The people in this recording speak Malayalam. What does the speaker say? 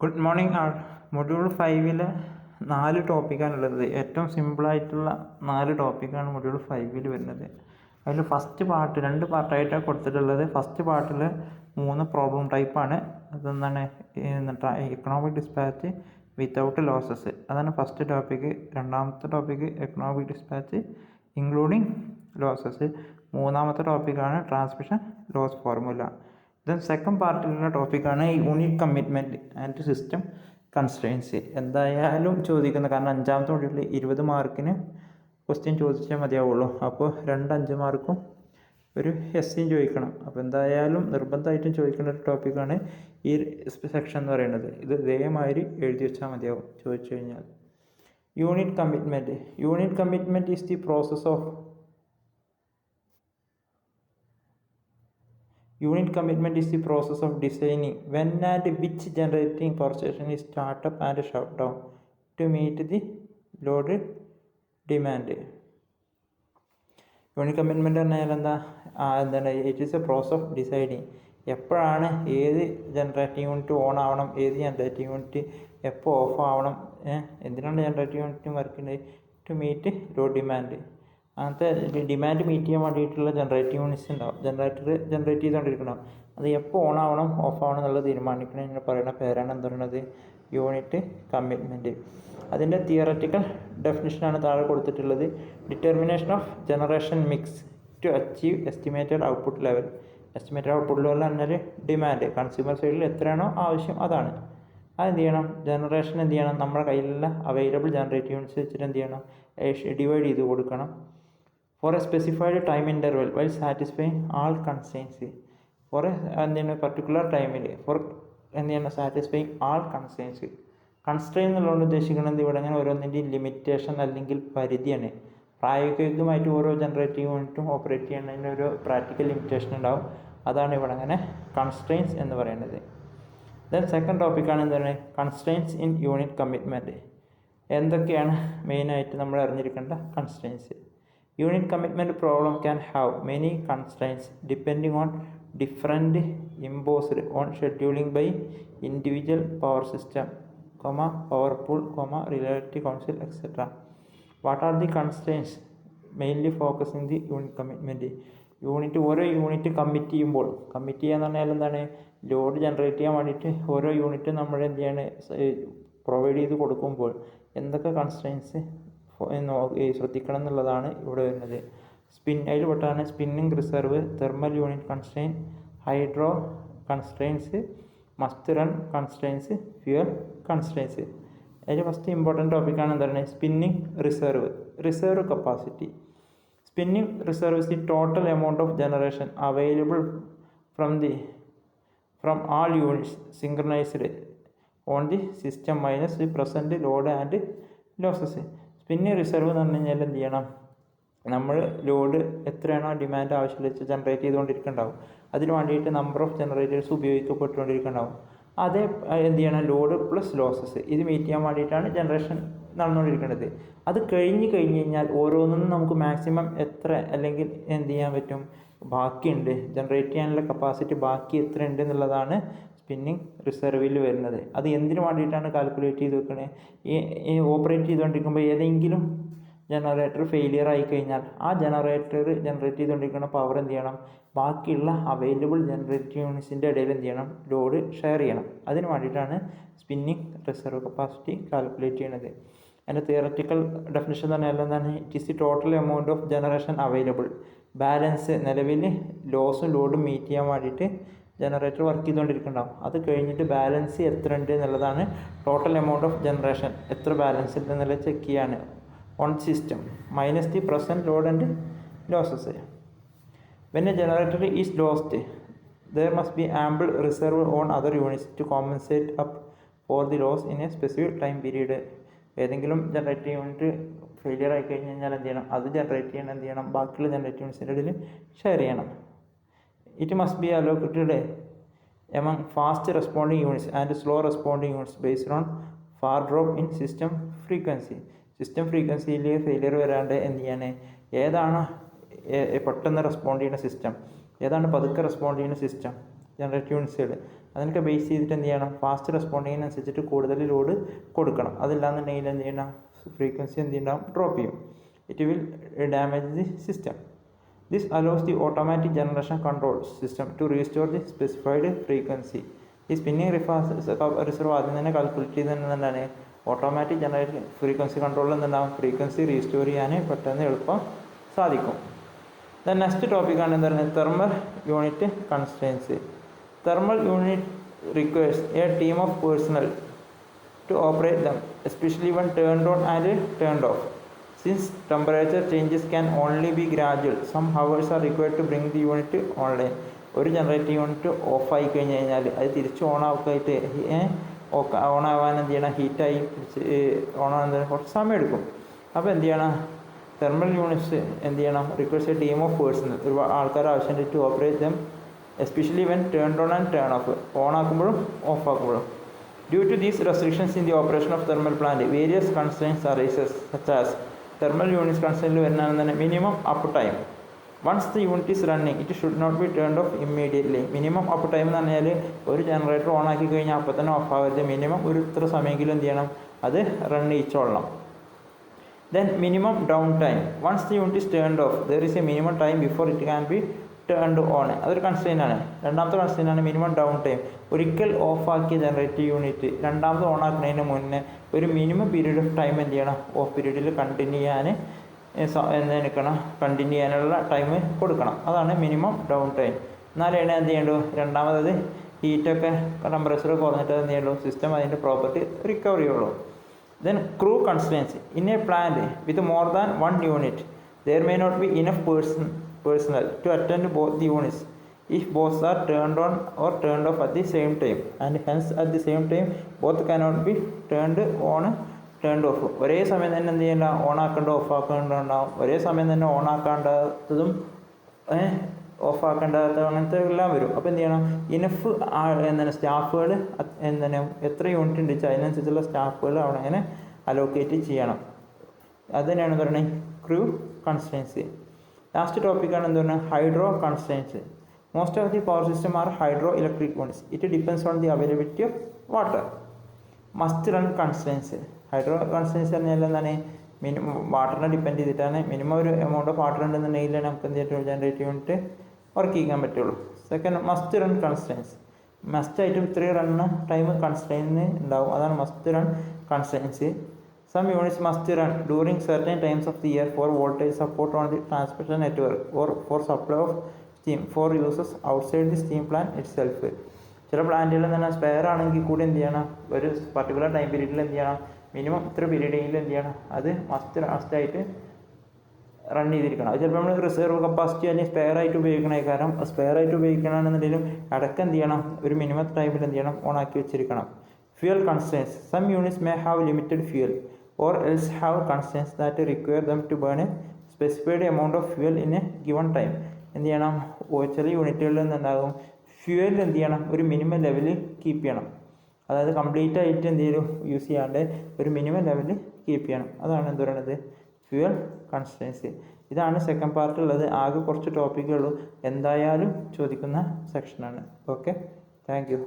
ഗുഡ് മോർണിംഗ് ആൾ. മൊഡ്യൂൾ 5 4 ടോപ്പിക്കാണുള്ളത്. ഏറ്റവും സിമ്പിളായിട്ടുള്ള 4 ടോപ്പിക്കാണ് മൊഡ്യൂൾ 5 വരുന്നത്. അതിൽ ഫസ്റ്റ് പാർട്ട് 2 പാർട്ടായിട്ടാണ് കൊടുത്തിട്ടുള്ളത്. ഫസ്റ്റ് പാർട്ടിൽ 3 പ്രോബ്ലം ടൈപ്പാണ്. അതെന്താണ്? എക്കണോമിക് ഡിസ്പാച്ച് വിത്തൗട്ട് ലോസസ്, അതാണ് ഫസ്റ്റ് ടോപ്പിക്ക്. രണ്ടാമത്തെ topic economic dispatch including losses. മൂന്നാമത്തെ ടോപ്പിക്കാണ് transmission loss formula. Then second പാർട്ടിലുള്ള ടോപ്പിക്കാണ് unit commitment and system constraints. എന്തായാലും ചോദിക്കുന്നത്, കാരണം അഞ്ചാമത്തെ മൊഡ്യൂളിൽ 20 മാർക്കിന് ക്വസ്റ്റ്യൻ ചോദിച്ചാൽ മതിയാവുള്ളൂ. അപ്പോൾ 5 മാർക്കും ഒരു എസ്സിയും ചോദിക്കണം. അപ്പോൾ എന്തായാലും നിർബന്ധമായിട്ടും ചോദിക്കേണ്ട ഒരു ടോപ്പിക്കാണ് ഈ സെക്ഷൻ എന്ന് പറയുന്നത്. ഇത് ഇതേമാതിരി എഴുതി വെച്ചാൽ മതിയാവും ചോദിച്ചു കഴിഞ്ഞാൽ. Unit commitment. Unit commitment is the process of Unit commitment is the process of deciding when and which generating power station is start up and shut down to meet the load demand. Unit commitment പറഞ്ഞാൽ എന്താണ്? It is A process of deciding എപ്പോഴാണ് ഏത് ജനറേറ്റിംഗ് യൂണിറ്റ് ഓൺ ആവണം, ഏത് ജനറേറ്റിംഗ് യൂണിറ്റ് എപ്പോൾ ഓഫ് ആവണം, എന്തിനാണ് ജനറേറ്റിംഗ് യൂണിറ്റ് വർക്ക് ചെയ്യുന്നത്? To meet load demand. അങ്ങനത്തെ ഡിമാൻഡ് മീറ്റ് ചെയ്യാൻ വേണ്ടിയിട്ടുള്ള ജനറേറ്റിംഗ് യൂണിറ്റ്സ് ഉണ്ടാവും. ജനറേറ്റ് ചെയ്തുകൊണ്ടിരിക്കണം. അത് എപ്പോൾ ഓൺ ആവണം ഓഫ് ആവണം എന്നുള്ളത് തീരുമാനിക്കണമെന്ന് പറയുന്ന പേരാണ് എന്ത് പറയുന്നത്? Unit commitment. അതിൻ്റെ തിയററ്റിക്കൽ ഡെഫിനിഷനാണ് താഴെ കൊടുത്തിട്ടുള്ളത്. Determination of generation mix to achieve estimated output level. Estimated output level പറഞ്ഞാൽ ഡിമാൻഡ് കൺസ്യൂമർ സൈഡിൽ എത്രയാണോ ആവശ്യം അതാണ്. അതെന്ത് ചെയ്യണം? ജനറേഷൻ എന്ത് ചെയ്യണം? നമ്മുടെ കയ്യിലുള്ള അവൈലബിൾ ജനറേറ്റിംഗ് യൂണിറ്റ്സ് വെച്ചിട്ട് എന്ത് ചെയ്യണം? ഡിവൈഡ് ചെയ്ത് കൊടുക്കണം. For a specified time interval while satisfying all constraints. For എന്താണ് പർട്ടിക്കുലർ ടൈമിൽ ഫോർ എന്താണ് സാറ്റിസ്ഫൈങ് ആൾ കൺസ്ട്രെയിൻസ്. കൺസ്ട്രെയിൻ എന്നുള്ളതുകൊണ്ട് ഉദ്ദേശിക്കുന്നത് ഇവിടെ അങ്ങനെ ഓരോന്നിൻ്റെയും ലിമിറ്റേഷൻ അല്ലെങ്കിൽ പരിധിയാണ്. പ്രായോഗികമായിട്ട് ഓരോ ജനറേറ്റിംഗ് യൂണിറ്റും ഓപ്പറേറ്റ് ചെയ്യുന്നതിന് ഒരു പ്രാക്ടിക്കൽ ലിമിറ്റേഷൻ ഉണ്ടാവും. അതാണ് ഇവിടെ അങ്ങനെ കൺസ്ട്രെയിൻസ് എന്ന് പറയുന്നത്. ദെൻ സെക്കൻഡ് ടോപ്പിക്കാണ് എന്താണ്? Constraints in unit commitment. എന്തൊക്കെയാണ് മെയിനായിട്ട് നമ്മൾ അറിഞ്ഞിരിക്കേണ്ട constraints? Unit commitment problem can have many constraints depending on different imposed on scheduling by individual power system, power pool, relative council, etc. What are the constraints? Mainly focusing the unit commitment. ഓരോ യൂണിറ്റ് കമ്മിറ്റ് ചെയ്യാന്ന് പറഞ്ഞാൽ എന്താണ്? ലോഡ് ജനറേറ്റ് ചെയ്യാൻ വേണ്ടിയിട്ട് ഓരോ യൂണിറ്റ് നമ്മൾ എന്ത് ചെയ്യാണ്? പ്രൊവൈഡ് ചെയ്ത് കൊടുക്കുമ്പോൾ എന്തൊക്കെ കൺസ്ട്രെയിൻസ് ശ്രദ്ധിക്കണം എന്നുള്ളതാണ് ഇവിടെ വരുന്നത്. അതിൽ പെട്ടാണ് spinning reserve, thermal unit constraint, hydro constraints, must run constraints, fuel constraints. അതിൽ ഫസ്റ്റ് ഇമ്പോർട്ടൻ്റ് ടോപ്പിക്കാണ് എന്താണ്? Spinning reserve capacity. Spinning reserve is the total amount of generation available from all units synchronized on the system minus the present load and losses. Spinning reserve എന്ന് പറഞ്ഞു കഴിഞ്ഞാൽ എന്ത് ചെയ്യണം? നമ്മൾ ലോഡ് എത്രയാണോ ഡിമാൻഡ് ആവശ്യമുള്ള വെച്ച് ജനറേറ്റ് ചെയ്തുകൊണ്ടിരിക്കുന്നുണ്ടാവും. അതിന് വേണ്ടിയിട്ട് നമ്പർ ഓഫ് ജനറേറ്റേഴ്സ് ഉപയോഗിക്കപ്പെട്ടുകൊണ്ടിരിക്കുന്നുണ്ടാവും. അതേ എന്ത് ചെയ്യണം? ലോഡ് പ്ലസ് ലോസസ് ഇത് മീറ്റ് ചെയ്യാൻ വേണ്ടിയിട്ടാണ് ജനറേഷൻ നടന്നുകൊണ്ടിരിക്കുന്നത്. അത് കഴിഞ്ഞ് കഴിഞ്ഞാൽ ഓരോന്നും നമുക്ക് മാക്സിമം എത്ര അല്ലെങ്കിൽ എന്ത് ചെയ്യാൻ പറ്റും? ബാക്കിയുണ്ട് ജനറേറ്റ് ചെയ്യാനുള്ള കപ്പാസിറ്റി ബാക്കി എത്ര ഉണ്ട് എന്നുള്ളതാണ് സ്പിന്നിങ് റിസർവിൽ വരുന്നത്. അത് എന്തിനു വേണ്ടിയിട്ടാണ് കാൽക്കുലേറ്റ് ചെയ്ത് വെക്കണേ? ഈ ഓപ്പറേറ്റ് ചെയ്തുകൊണ്ടിരിക്കുമ്പോൾ ഏതെങ്കിലും ജനറേറ്റർ ഫെയിലിയർ ആയി കഴിഞ്ഞാൽ ആ ജനറേറ്റർ ജനറേറ്റ് ചെയ്തുകൊണ്ടിരിക്കുന്ന പവർ എന്ത് ചെയ്യണം? ബാക്കിയുള്ള അവൈലബിൾ ജനറേറ്റിംഗ് യൂണിറ്റ്സിൻ്റെ ഇടയിൽ എന്ത് ചെയ്യണം? ലോഡ് ഷെയർ ചെയ്യണം. അതിന് വേണ്ടിയിട്ടാണ് സ്പിന്നിങ് റിസർവ് കപ്പാസിറ്റി കാൽക്കുലേറ്റ് ചെയ്യണത്. അതിൻ്റെ തിയററ്റിക്കൽ ഡെഫിനിഷൻ എന്ന് പറഞ്ഞാൽ എന്താണ്? It is the total amount of generation available. Balance നിലവിൽ ലോസും ലോഡും മീറ്റ് ചെയ്യാൻ വേണ്ടിയിട്ട് ജനറേറ്റർ വർക്ക് ചെയ്തുകൊണ്ടിരിക്കുന്നുണ്ടാവും. അത് കഴിഞ്ഞിട്ട് ബാലൻസ് എത്ര ഉണ്ട് എന്നുള്ളതാണ് ടോട്ടൽ എമൗണ്ട് ഓഫ് ജനറേഷൻ. എത്ര ബാലൻസ് ഉണ്ട് എന്നുള്ളത് ചെക്ക് ചെയ്യാണ് on system minus the present load and losses. When a generator is lost there must be ample reserve on other units to compensate up for the loss in a specific time period. ഏതെങ്കിലും ജനറേറ്റിംഗ് യൂണിറ്റ് ഫെയിലിയർ ആയി കഴിഞ്ഞ് കഴിഞ്ഞാൽ എന്ത് ചെയ്യണം? അത് ജനറേറ്റ് ചെയ്യണം എന്ത് ചെയ്യണം? ബാക്കിയുള്ള ജനറേറ്റിംഗ് യൂണിറ്റ്സിൻ്റെ ഇടയിൽ ഷെയർ ചെയ്യണം. It must be allocated among fast responding units and slow responding units based on far drop in system frequency. System ഫ്രീക്വൻസിയിൽ ഫെയിലിയർ വരാണ്ട് എന്ത് ചെയ്യാണ്? ഏതാണ് പെട്ടെന്ന് റെസ്പോണ്ട് ചെയ്യുന്ന സിസ്റ്റം, ഏതാണ് പതുക്കെ റെസ്പോണ്ട് ചെയ്യുന്ന സിസ്റ്റം, ജനറേറ്റ് യൂണിറ്റ്സുകൾ. അതിനൊക്കെ ബേസ് ചെയ്തിട്ട് എന്ത് ചെയ്യണം, ഫാസ്റ്റ് റെസ്പോണ്ടിങ്ങിനനുസരിച്ചിട്ട് കൂടുതൽ ലോഡ് കൊടുക്കണം. അതില്ലാന്നുണ്ടെങ്കിൽ എന്ത് ചെയ്യണം, ഫ്രീക്വൻസി എന്ത് ചെയ്യണം, ഡ്രോപ്പ് ചെയ്യും. It will damage the system. This allows the automatic generation control system to restore the specified frequency. ഈ സ്പിന്നിങ് റിസർവ് ആദ്യം തന്നെ കാൽക്കുലേറ്റ് ചെയ്തെന്താണ്, ഓട്ടോമാറ്റിക് ജനറേഷൻ ഫ്രീക്വൻസി കൺട്രോളിൽ എന്തുണ്ടാകും, ഫ്രീക്വൻസി റീസ്റ്റോർ ചെയ്യാൻ പെട്ടെന്ന് എളുപ്പം സാധിക്കും. ദെൻ നെക്സ്റ്റ് ടോപ്പിക്കാണ് എന്താ പറയുന്നത്, thermal unit constraints. Thermal unit requires a team of personal to operate them, especially when turned on and turned off. Since temperature changes can only be gradual, some hours are required to bring the unit online. ഒരു ജനറേറ്റർ യൂണിറ്റ് ഓഫ് ആയി കഴിഞ്ഞ് കഴിഞ്ഞാൽ അത് തിരിച്ച് ഓണാക്കായിട്ട് ഓണാവാൻ എന്ത് ചെയ്യണം, ഹീറ്റായി പിടിച്ച് ഓണാകാൻ കുറച്ച് സമയം എടുക്കും. അപ്പോൾ എന്ത് ചെയ്യണം, തെർമൽ യൂണിറ്റ്സ് എന്ത് ചെയ്യണം, requires a team of personnel, ഒരു ആൾക്കാർ ആവശ്യമുണ്ട് to operate them, especially when turned on and turn off, ഓണാക്കുമ്പോഴും ഓഫ് ആക്കുമ്പോഴും. Due to these restrictions in the operation of thermal plant, various constraints arises, such as thermal units constraint വരുന്നതാണ് minimum uptime. Once the unit is running, it should not be turned off immediately. Minimum uptime എന്ന് പറഞ്ഞാൽ ഒരു ജനറേറ്റർ ഓൺ ആക്കി കഴിഞ്ഞാൽ അപ്പോൾ തന്നെ ഓഫ് ആവരുത്. മിനിമം ഒരു ഇത്ര സമയമെങ്കിലും എന്ത് ചെയ്യണം, അത് run ചെയ്യിച്ചോളണം. Then minimum downtime. Once the unit is turned off, there is a minimum time before it can be turned on. അതൊരു കൺസ്ട്രെയിൻ്റ് ആണ്. രണ്ടാമത്തെ കൺസ്ട്രെയിൻ്റ് ആണ് മിനിമം ഡൗൺ ടൈം. ഒരിക്കൽ ഓഫാക്കിയ ജനറേറ്റർ യൂണിറ്റ് രണ്ടാമത് ഓൺ ആക്കുന്നതിന് മുന്നേ ഒരു മിനിമം പീരീഡ് ഓഫ് ടൈം എന്ത് ചെയ്യണം, ഓഫ് പീരീഡിൽ കണ്ടിന്യൂ ചെയ്യാനുള്ള ടൈം കൊടുക്കണം. അതാണ് മിനിമം ഡൗൺ ടൈം. എന്നാലാണ് എന്ത് ചെയ്യേണ്ടു, രണ്ടാമത് ഹീറ്റൊക്കെ ടെമ്പറേച്ചർ കുറഞ്ഞിട്ട് എന്ത് ചെയ്യുള്ളൂ, സിസ്റ്റം അതിൻ്റെ പ്രോപ്പർട്ടി റിക്കവർ ചെയ്യുള്ളൂ. Then crew constraints. In A plant with more than 1 unit, there may not be enough personnel to attend both the units if both are turned on or turned off at the same time, and hence at the same time both cannot be turned on turned off. ഒരേ സമയം തന്നെ എന്ത് ചെയ്യണ്ട, ഓൺ ആക്കേണ്ട ഓഫ് ആക്കേണ്ടതുണ്ടാവും. ഒരേ സമയം തന്നെ ഓൺ ആക്കേണ്ടതും ഓഫ് ആക്കേണ്ടത് അങ്ങനത്തെ എല്ലാം വരും. അപ്പോൾ എന്ത് ചെയ്യണം, ഇനഫ് എന്താണ് സ്റ്റാഫുകൾ എന്താണ് എത്ര യൂണിറ്റ് ഉണ്ട് വെച്ചാൽ അതിനനുസരിച്ചുള്ള സ്റ്റാഫുകൾ അവിടെ അങ്ങനെ അലോക്കേറ്റ് ചെയ്യണം. അത് തന്നെയാണ് പറയുന്നത് ക്രൂ കൺസ്ട്രെയിൻസ്. ലാസ്റ്റ് ടോപ്പിക്കാണ് എന്ത് പറയുന്നത്, hydro constraints. Most of the power system are hydro electric units. It depends on the availability of water. Must run constraints. Hydro constraints പറഞ്ഞാൽ എന്താണ്, മിനിമം വാട്ടറിനെ ഡിപ്പെൻഡ് ചെയ്തിട്ടാണ്. മിനിമം ഒരു എമൗണ്ട് ഓഫ് വാട്ടർ ഉണ്ടെന്നുണ്ടെങ്കിൽ നമുക്ക് എന്ത് ചെയ്തിട്ടുള്ളൂ, ജനറേറ്റർ യൂണിറ്റ് വർക്ക് ചെയ്യാൻ പറ്റുള്ളൂ. Second, must run constraints. മസ്റ്റായിട്ടും 3 റണ്ണ് ടൈം കൺസ്ട്രെയിന് ഉണ്ടാവും. അതാണ് must run constraints. Some units must run during certain times of the year for voltage support on the transmission network or for supply of steam for uses outside the steam plant itself. ചില പ്ലാന്റുകളിൽ തന്നെ സ്പെയർ ആണെങ്കിൽ കൂടി എന്ത് ചെയ്യണം, ഒരു പർട്ടിക്കുലർ ടൈം പീരീഡിൽ എന്ത് ചെയ്യണം, മിനിമം ഇത്ര പീരീഡിൽ എന്ത് ചെയ്യണം, അത് മസ്റ്റായിട്ട് റൺ ചെയ്തിരിക്കണം. അത് ചിലപ്പോൾ നമ്മൾ റിസർവ് കപ്പാസിറ്റി അല്ലെങ്കിൽ സ്പെയർ ആയിട്ട് ഉപയോഗിക്കണേ. കാരണം സ്പെയർ ആയിട്ട് ഉപയോഗിക്കണമെന്നുണ്ടെങ്കിലും ഇടയ്ക്ക് എന്ത് ചെയ്യണം, ഒരു മിനിമം ടൈമിൽ എന്ത് ചെയ്യണം, ഓൺ ആക്കി വെച്ചിരിക്കണം. Fuel constraints. Some units may have limited fuel or else have constraints that require them to burn a specified amount of fuel in a given time. എന്ത് ചെയ്യണം, ചില യൂണിറ്റുകളിൽ നിന്നുണ്ടാകും ഫ്യൂവൽ എന്ത് ചെയ്യണം, ഒരു മിനിമം ലെവലിൽ കീപ്പ് ചെയ്യണം. അതായത് കംപ്ലീറ്റ് ആയിട്ട് എന്ത് ചെയ്യും, യൂസ് ചെയ്യാണ്ട് ഒരു മിനിമം ലെവലിൽ കീപ്പ് ചെയ്യണം. അതാണ് എന്ത് പറയുന്നത്, ഫ്യൂവൽ കൺസ്ട്രെയിൻസ്. ഇതാണ് സെക്കൻഡ് പാർട്ടുള്ളത്. ആകെ കുറച്ച് ടോപ്പിക്കുള്ളൂ, എന്തായാലും ചോദിക്കുന്ന സെക്ഷനാണ്. Okay, thank you.